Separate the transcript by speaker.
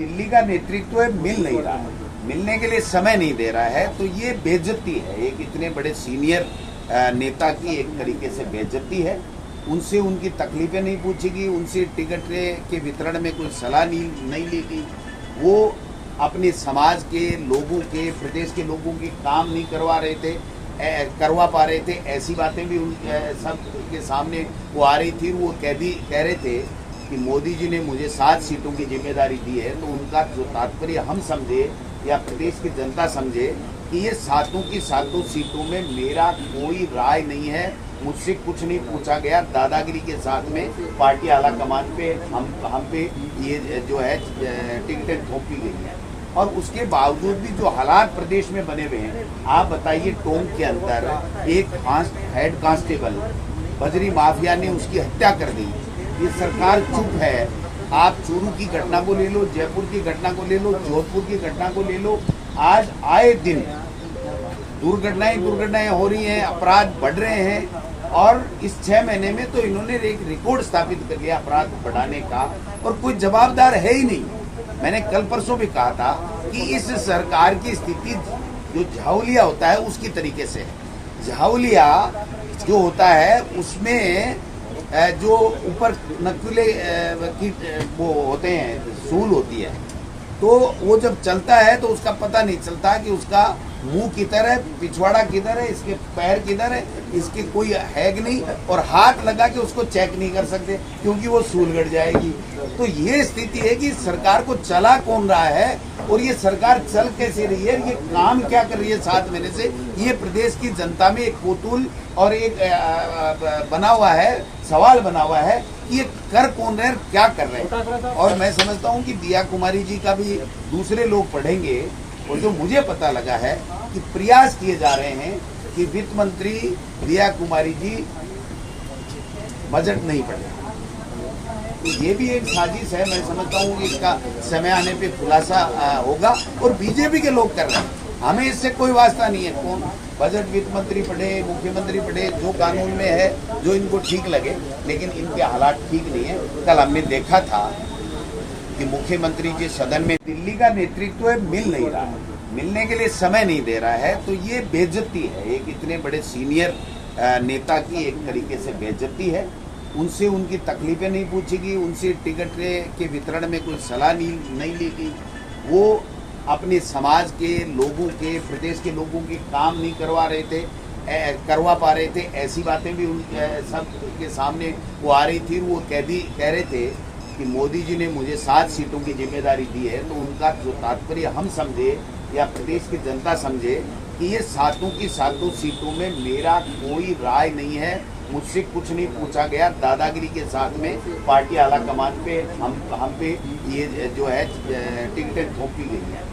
Speaker 1: दिल्ली का नेतृत्व मिल नहीं रहा है, मिलने के लिए समय नहीं दे रहा है, तो ये बेइज्जती है। एक इतने बड़े सीनियर नेता की एक तरीके से बेइज्जती है। उनसे उनकी तकलीफें नहीं पूछी गई, उनसे टिकट के वितरण में कोई सलाह नहीं ली गई। वो अपने समाज के लोगों के, प्रदेश के लोगों के काम नहीं करवा पा रहे थे। ऐसी बातें भी उन सब के सामने वो आ रही थी। वो कह रहे थे कि मोदी जी ने मुझे 7 सीटों की जिम्मेदारी दी है, तो उनका जो तात्पर्य हम समझे या प्रदेश की जनता समझे कि ये 7 की 7 सीटों में मेरा कोई राय नहीं है, मुझसे कुछ नहीं पूछा गया। दादागिरी के साथ में पार्टी आला कमान पे हम पे ये जो है टिकटें थोपी गई हैं, और उसके बावजूद भी जो हालात प्रदेश में बने हुए हैं, आप बताइए। टोंक के अंदर एक हेड कांस्टेबल बजरी माफिया ने उसकी हत्या कर दी। ये सरकार चुप है। आप चूरू की घटना को ले लो, जयपुर की घटना को ले लो, जोधपुर की घटना को ले लो। आज आए दिन दुर्घटनाएं हो रही हैं, अपराध बढ़ रहे हैं, और इस 6 महीने में तो इन्होंने एक रिकॉर्ड स्थापित कर लिया अपराध बढ़ाने का, और कोई जवाबदार है ही नहीं। मैंने कल परसों भी कहा था कि इस सरकार की स्थिति जो झाउलिया होता है उसकी तरीके से है। झाउलिया जो होता है उसमें जो ऊपर नकुले की वो होते हैं, सूल होती है, तो वो जब चलता है तो उसका पता नहीं चलता कि उसका मुंह किधर है, पिछवाड़ा किधर है, इसके पैर किधर है, इसके कोई हैग नहीं, और हाथ लगा के उसको चेक नहीं कर सकते क्योंकि वो सूल गड़ जाएगी। तो ये स्थिति है कि सरकार को चला कौन रहा है, और ये सरकार चल कैसे रही है, ये काम क्या कर रही है 7 महीने से। ये प्रदेश की जनता में एक कौतूहल और एक बना हुआ है, सवाल बना हुआ है कि ये कर कौन रहे हैं, क्या कर रहे हैं। और मैं समझता हूँ कि दिया कुमारी जी का भी दूसरे लोग पढ़ेंगे, और जो मुझे पता लगा है कि प्रयास किए जा रहे हैं कि वित्त मंत्री दिया कुमारी जी बजट नहीं पढ़े। तो ये भी एक साजिश है। मैं समझता हूँ कि इसका समय आने पे खुलासा होगा, और बीजेपी के लोग कर रहे हैं। हमें इससे कोई वास्ता नहीं है। कौन बजट वित्त मंत्री पढ़े, मुख्यमंत्री पढ़े, जो कानून में है, जो इनको ठीक लगे, लेकिन इनके हालात ठीक नहीं है। कल हमने देखा था कि मुख्यमंत्री जी सदन में दिल्ली का नेतृत्व मिल नहीं रहा है, मिलने के लिए समय नहीं दे रहा है, तो ये बेइज्जती है। एक इतने बड़े सीनियर नेता की एक तरीके से बेइज्जती है। उनसे उनकी तकलीफें नहीं पूछी गई, उनसे टिकट के वितरण में कोई सलाह नहीं ली गई। वो अपने समाज के लोगों के, प्रदेश के लोगों के काम नहीं करवा पा रहे थे। ऐसी बातें भी उन सब के सामने वो आ रही थी। वो कह रहे थे कि मोदी जी ने मुझे 7 सीटों की जिम्मेदारी दी है, तो उनका जो तात्पर्य हम समझे या प्रदेश की जनता समझे कि ये 7 की 7 सीटों में मेरा कोई राय नहीं है, मुझसे कुछ नहीं पूछा गया। दादागिरी के साथ में पार्टी आला कमान पे हम पे ये जो है टिकटें थोपी गई हैं।